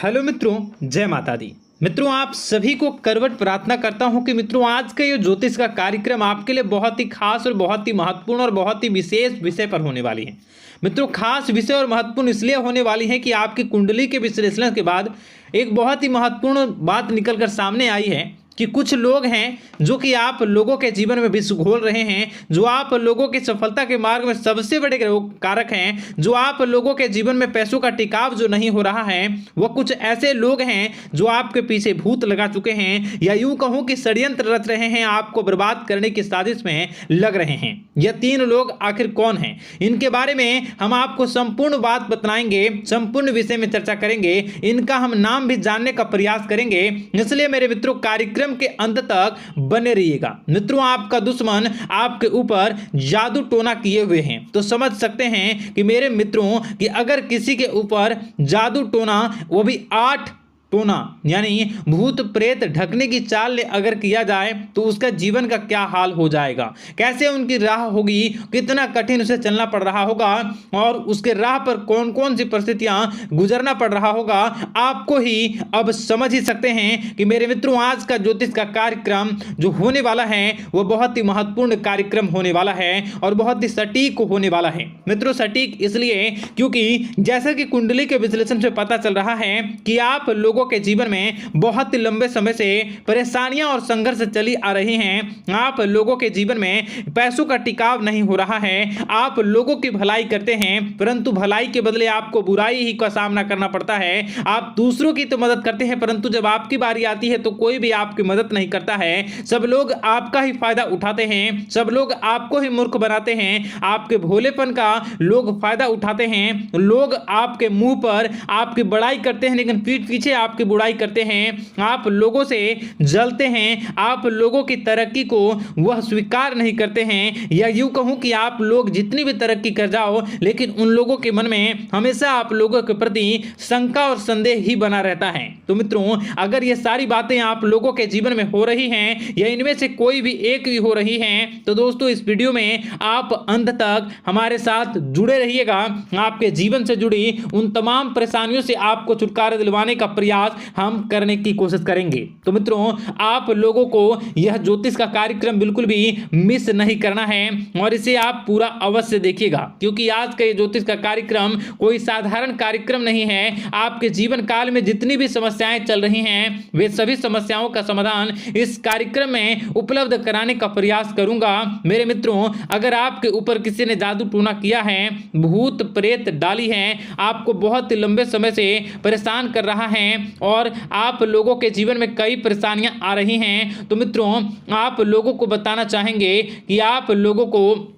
Hello मित्रों, जय माता दी। मित्रों, आप सभी को करवट प्रार्थना करता हूं कि मित्रों आज का ये ज्योतिष का कार्यक्रम आपके लिए बहुत ही खास और बहुत ही महत्वपूर्ण और बहुत ही विशेष विषय पर होने वाली है। मित्रों, खास विषय और महत्वपूर्ण इसलिए होने वाली है कि आपकी कुंडली के विश्लेषण के बाद एक बहुत ही महत्वपूर्ण बात निकलकर सामने आई है कि कुछ लोग हैं जो कि आप लोगों के जीवन में विष घोल रहे हैं, जो आप लोगों की सफलता के मार्ग में सबसे बड़े कारक हैं, जो आप लोगों के जीवन में पैसों का टिकाव जो नहीं हो रहा है, वह कुछ ऐसे लोग हैं जो आपके पीछे भूत लगा चुके हैं या यूं कहूं कि षड्यंत्र रच रहे हैं, आपको बर्बाद करने की साजिश में लग रहे हैं। यह तीन लोग आखिर कौन हैं, इनके बारे में हम आपको संपूर्ण बात बताएंगे, संपूर्ण विषय में चर्चा करेंगे, इनका हम नाम भी जानने का प्रयास करेंगे। इसलिए मेरे मित्रों, कार्यक्रम के अंत तक बने रहिएगा। मित्रों, आपका दुश्मन आपके ऊपर जादू टोना किए हुए हैं, तो समझ सकते हैं कि मेरे मित्रों कि अगर किसी के ऊपर जादू टोना, वो भी 8 टोना यानी भूत प्रेत ढकने की चाल अगर किया जाए तो उसका जीवन का क्या हाल हो जाएगा, कैसे उनकी राह होगी, कितना कठिन उसे चलना पड़ रहा होगा और उसके राह पर कौन कौन सी परिस्थितियां गुजरना पड़ रहा होगा, आपको ही अब समझ ही सकते हैं कि मेरे मित्रों आज का ज्योतिष का कार्यक्रम जो होने वाला है वह बहुत ही महत्वपूर्ण कार्यक्रम होने वाला है और बहुत ही सटीक होने वाला है। मित्रों, सटीक इसलिए क्योंकि जैसा कि कुंडली के विश्लेषण से पता चल रहा है कि आप लोगों के जीवन में बहुत ही लंबे समय से परेशानियां और संघर्ष चली आ रही हैं। आप लोगों के जीवन में पैसों का टिकाव नहीं हो रहा है। आप लोगों की भलाई करते हैं परंतु भलाई के बदले आपको बुराई ही का सामना करना पड़ता है। आप दूसरों की तो मदद करते हैं परंतु जब आपकी बारी आती है तो कोई भी आपकी मदद नहीं करता है। सब लोग आपका ही फायदा उठाते हैं, सब लोग आपको ही मूर्ख बनाते हैं, आपके भोलेपन का लोग फायदा उठाते हैं। लोग आपके मुंह पर आपकी बड़ाई करते हैं लेकिन पीठ पीछे आपकी बुराई करते हैं। आप लोगों से जलते हैं, आप लोगों की तरक्की को वह स्वीकार नहीं करते हैं, या यूं कहूं कि आप लोग जितनी भी तरक्की कर जाओ लेकिन उन लोगों के मन में हमेशा आप लोगों के प्रति शंका और संदेह ही बना रहता है। तो मित्रों, अगर ये सारी बातें आप लोगों के जीवन में हो रही हैं या इनमें से कोई भी एक भी हो रही हैं तो दोस्तों इस वीडियो में आप अंत तक हमारे साथ जुड़े रहिएगा। आपके जीवन से जुड़ी उन तमाम परेशानियों से आपको छुटकारा दिलवाने का प्रयास हम करने की कोशिश करेंगे। तो मित्रों, आप लोगों को यह ज्योतिष का कार्यक्रम बिल्कुल भी मिस नहीं करना है और इसे आप पूरा अवश्य देखिएगा क्योंकि आज का ये ज्योतिष का कार्यक्रम कोई साधारण कार्यक्रम नहीं है। आपके जीवन काल में जितनी भी समस्याएं चल रही हैं वे सभी समस्याओं का समाधान इस कार्यक्रम में उपलब्ध कराने का प्रयास करूंगा। मेरे मित्रों, अगर आपके ऊपर किसी ने जादू टोना किया है, भूत प्रेत डाली है, आपको बहुत लंबे समय से परेशान कर रहा है और आप लोगों के जीवन में कई परेशानियां आ रही हैं, तो मित्रों आप लोगों को बताना चाहेंगे कि आप लोगों को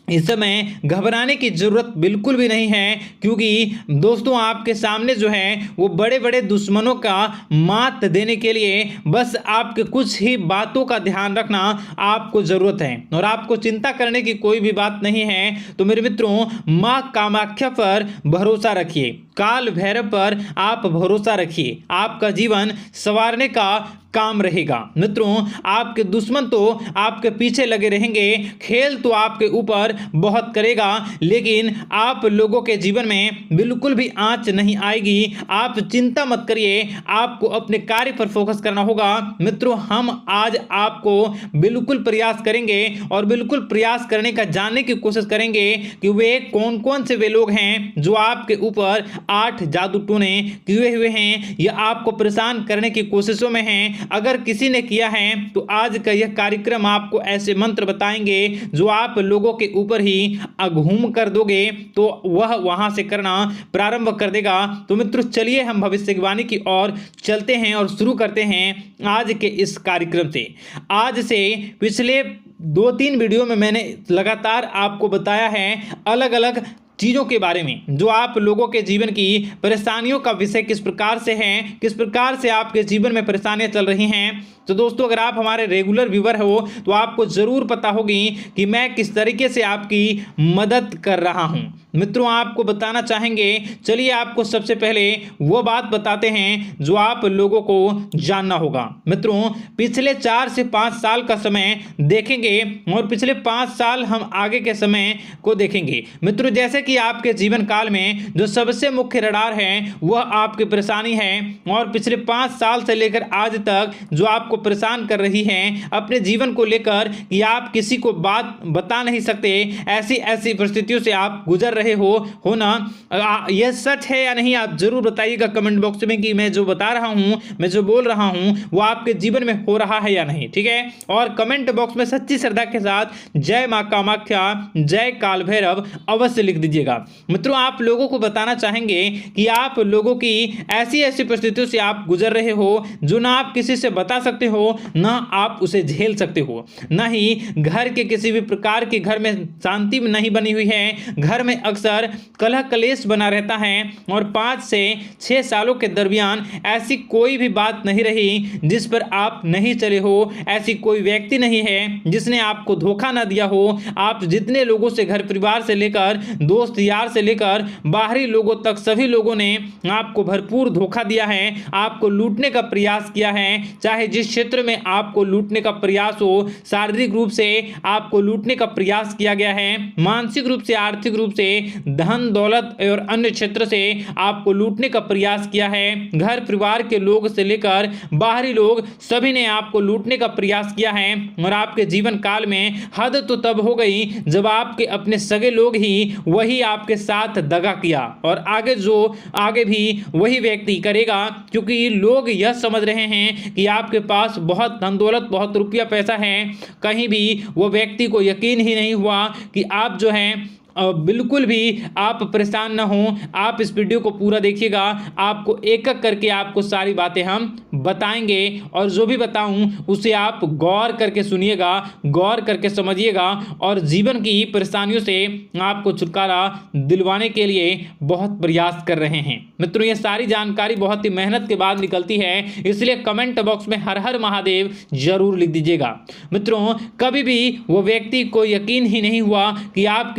इस समय घबराने की जरूरत बिल्कुल भी नहीं है क्योंकि दोस्तों आपके सामने जो है वो बड़े बड़े दुश्मनों का मात देने के लिए बस आपके कुछ ही बातों का ध्यान रखना आपको जरूरत है और आपको चिंता करने की कोई भी बात नहीं है। तो मेरे मित्रों, मां कामाख्या पर भरोसा रखिए, काल भैरव पर आप भरोसा रखिए, आपका जीवन संवारने का काम रहेगा। मित्रों, आपके दुश्मन तो आपके पीछे लगे रहेंगे, खेल तो आपके ऊपर बहुत करेगा लेकिन आप लोगों के जीवन में बिल्कुल भी आंच नहीं आएगी। आप चिंता मत करिए, आपको अपने कार्य पर फोकस करना होगा। मित्रों, हम आज आपको बिल्कुल प्रयास करेंगे और बिल्कुल प्रयास करने का जानने की कोशिश करेंगे कि वे कौन कौन से वे लोग हैं जो आपके ऊपर 8 जादू टोने किए हुए हैं या आपको परेशान करने की कोशिशों में हैं। अगर किसी ने किया है तो आज का यह कार्यक्रम आपको ऐसे मंत्र बताएंगे जो आप लोगों के ऊपर ही अघूम कर दोगे तो वह वहां से करना प्रारंभ कर देगा। तो मित्रों, चलिए हम भविष्यवाणी की ओर चलते हैं और शुरू करते हैं आज के इस कार्यक्रम से। आज से पिछले 2-3 वीडियो में मैंने लगातार आपको बताया है अलग अलग चीज़ों के बारे में जो आप लोगों के जीवन की परेशानियों का विषय किस प्रकार से है, किस प्रकार से आपके जीवन में परेशानियां चल रही हैं। तो दोस्तों, अगर आप हमारे रेगुलर व्यूवर हो तो आपको ज़रूर पता होगी कि मैं किस तरीके से आपकी मदद कर रहा हूं। मित्रों आपको बताना चाहेंगे। चलिए आपको सबसे पहले वो बात बताते हैं जो आप लोगों को जानना होगा। मित्रों पिछले 4 से 5 साल का समय देखेंगे और पिछले 5 साल हम आगे के समय को देखेंगे। मित्रों जैसे कि आपके जीवन काल में जो सबसे मुख्य रडार है वह आपकी परेशानी है और पिछले 5 साल से लेकर आज तक जो आपको परेशान कर रही है अपने जीवन को लेकर कि आप किसी को बात बता नहीं सकते, ऐसी ऐसी परिस्थितियों से आप गुजर रहे हो ना। यह सच है या नहीं आप जरूर बताइएगा कमेंट बॉक्स में कि मैं जो बता रहा हूं, मैं जो बोल रहा हूं वो आपके जीवन में हो रहा है या नहीं। ठीक है, और कमेंट बॉक्स में सच्ची श्रद्धा के साथ जय मां कामाख्या, जय काल भैरव अवश्य लिख दीजिएगा। मित्रों आप लोगों को बताना चाहेंगे कि आप लोगों की ऐसी ऐसी परिस्थितियों से आप गुजर रहे हो जो ना आप किसी से बता सकते हो ना आप उसे झेल सकते हो, ना ही घर के किसी भी प्रकार के घर में शांति नहीं बनी हुई है। घर में अक्सर कलह कलेश बना रहता है और 5 से 6 सालों के दरमियान ऐसी कोई भी बात नहीं रही जिस पर आप नहीं चले हो, ऐसी कोई व्यक्ति नहीं है जिसने आपको धोखा ना दिया हो। आप जितने लोगों से घर परिवार से लेकर दोस्त यार से लेकर बाहरी लोगों तक सभी लोगों ने आपको भरपूर धोखा दिया है, आपको लूटने का प्रयास किया है। चाहे जिस क्षेत्र में आपको लूटने का प्रयास हो, शारीरिक रूप से आपको लूटने का प्रयास किया गया है, मानसिक रूप से आर्थिक रूप से धन दौलत और अन्य क्षेत्र से आपको लूटने का प्रयास किया है। घर परिवार के लोग से लेकर बाहरी लोग सभी ने आपको लूटने का प्रयास किया है और आपके जीवन काल में हद तो तब हो गई जब आपके अपने सगे लोग ही वही आपके साथ दगा किया और आगे भी वही व्यक्ति करेगा, क्योंकि लोग यह समझ रहे हैं कि आपके पास बहुत धन दौलत बहुत रुपया पैसा है। कहीं भी वो व्यक्ति को यकीन ही नहीं हुआ कि आप जो है बिल्कुल भी आप परेशान ना हो। आप इस वीडियो को पूरा देखिएगा, आपको एक एक करके आपको सारी बातें हम बताएंगे और जो भी बताऊं उसे आप गौर करके सुनिएगा, गौर करके समझिएगा और जीवन की परेशानियों से आपको छुटकारा दिलवाने के लिए बहुत प्रयास कर रहे हैं। मित्रों ये सारी जानकारी बहुत ही मेहनत के बाद निकलती है, इसलिए कमेंट बॉक्स में हर हर महादेव जरूर लिख दीजिएगा। मित्रों कभी भी वो व्यक्ति को यकीन ही नहीं हुआ कि आप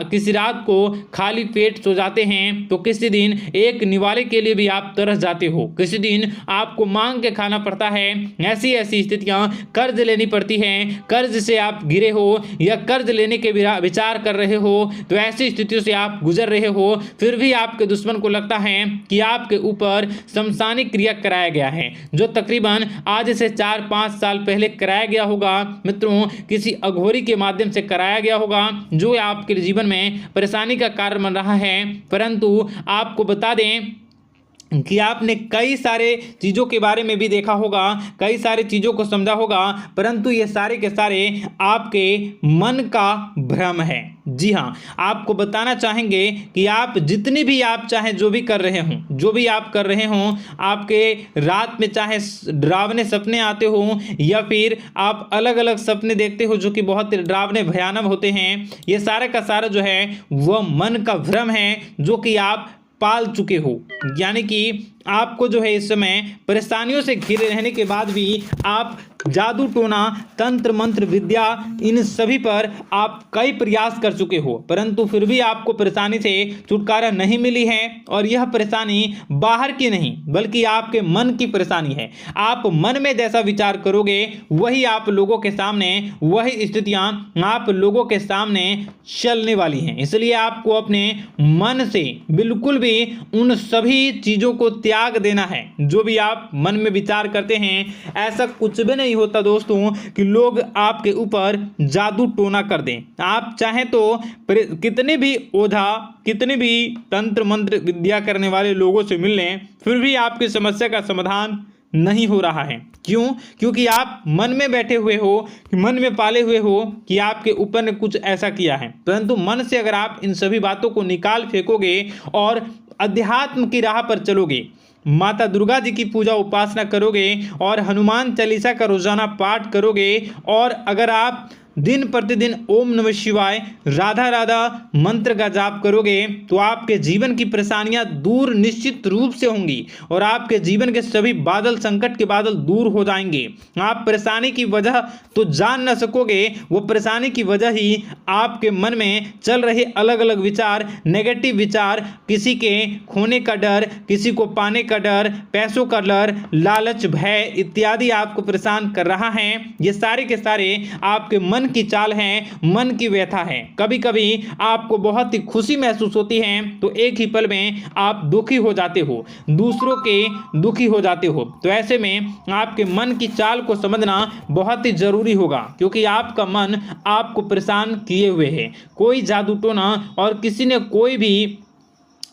किसी रात को खाली पेट सो जाते हैं तो किसी दिन एक निवाले के लिए भी आप तरस जाते हो, किसी दिन आपको मांग के खाना पड़ता है। ऐसी ऐसी स्थितियां कर्ज लेनी पड़ती हैं, कर्ज से आप घिरे हो या कर्ज लेने के विचार कर रहे हो, तो ऐसी स्थितियों से आप गुजर रहे हो। फिर भी आपके दुश्मन को लगता है कि आपके ऊपर शमशानी क्रिया कराया गया है, जो तकरीबन आज से 4-5 साल पहले कराया गया होगा। मित्रों किसी अघोरी के माध्यम से कराया गया होगा जो आपके जीवन में परेशानी का कारण बन रहा है। परंतु आपको बता दें कि आपने कई सारे चीज़ों के बारे में भी देखा होगा, कई सारी चीज़ों को समझा होगा, परंतु ये सारे के सारे आपके मन का भ्रम है। जी हाँ, आपको बताना चाहेंगे कि आप जितनी भी आप चाहे जो भी कर रहे हों, जो भी आप कर रहे हों, आपके रात में चाहे डरावने सपने आते हों या फिर आप अलग अलग सपने देखते हो जो कि बहुत डरावने भयानक होते हैं, ये सारा का सारा जो है वह मन का भ्रम है जो कि आप पाल चुके हो। यानी कि आपको जो है इस समय परेशानियों से घिरे रहने के बाद भी आप जादू टोना तंत्र मंत्र विद्या इन सभी पर आप कई प्रयास कर चुके हो, परंतु फिर भी आपको परेशानी से छुटकारा नहीं मिली है। और यह परेशानी बाहर की नहीं बल्कि आपके मन की परेशानी है। आप मन में जैसा विचार करोगे वही आप लोगों के सामने, वही स्थितियां आप लोगों के सामने चलने वाली हैं। इसलिए आपको अपने मन से बिल्कुल भी उन सभी चीज़ों को त्याग देना है जो भी आप मन में विचार करते हैं। ऐसा कुछ भी नहीं होता दोस्तों कि लोग आपके ऊपर जादू टोना कर दें। आप चाहें तो कितने भी ओझा, कितने भी तंत्र मंत्र विद्या करने वाले लोगों से मिल लें, फिर भी आपकी समस्या का समाधान नहीं हो रहा है। क्यों? क्योंकि आप मन में बैठे हुए हो, मन में पाले हुए हो कि आपके ऊपर ने कुछ ऐसा किया है। परंतु मन से अगर आप इन सभी बातों को निकाल फेंकोगे और अध्यात्म की राह पर चलोगे, माता दुर्गा जी की पूजा उपासना करोगे और हनुमान चालीसा का रोजाना पाठ करोगे, और अगर आप दिन प्रतिदिन ओम नमः शिवाय, राधा राधा मंत्र का जाप करोगे तो आपके जीवन की परेशानियां दूर निश्चित रूप से होंगी और आपके जीवन के सभी बादल, संकट के बादल दूर हो जाएंगे। आप परेशानी की वजह तो जान न सकोगे, वो परेशानी की वजह ही आपके मन में चल रहे अलग अलग विचार, नेगेटिव विचार, किसी के खोने का डर, किसी को पाने का डर, पैसों का डर, लालच, भय इत्यादि आपको परेशान कर रहा है। ये सारे के सारे आपके मन की चाल हैं, मन की व्यथा है। कभी कभी आपको बहुत ही खुशी महसूस होती है तो एक ही पल में आप दुखी हो जाते हो, दूसरों के दुखी हो जाते हो। तो ऐसे में आपके मन की चाल को समझना बहुत ही जरूरी होगा, क्योंकि आपका मन आपको परेशान किए हुए है। कोई जादू टोना और किसी ने कोई भी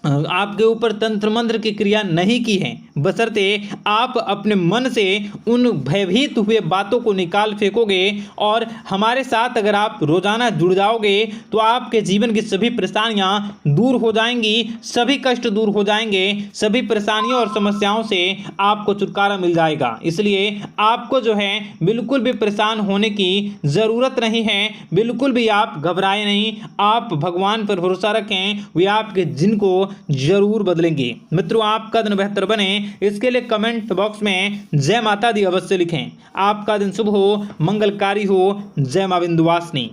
आपके ऊपर तंत्र मंत्र की क्रिया नहीं की है, बशर्ते आप अपने मन से उन भयभीत हुए बातों को निकाल फेंकोगे और हमारे साथ अगर आप रोजाना जुड़ जाओगे तो आपके जीवन की सभी परेशानियां दूर हो जाएंगी, सभी कष्ट दूर हो जाएंगे, सभी परेशानियों और समस्याओं से आपको छुटकारा मिल जाएगा। इसलिए आपको जो है बिल्कुल भी परेशान होने की ज़रूरत नहीं है, बिल्कुल भी आप घबराए नहीं। आप भगवान पर भरोसा रखें, वे आपके जिनको जरूर बदलेंगे। मित्रों, आपका दिन बेहतर बने इसके लिए कमेंट बॉक्स में जय माता दी अवश्य लिखें। आपका दिन शुभ हो, मंगलकारी हो। जय मां विंध्यवासिनी।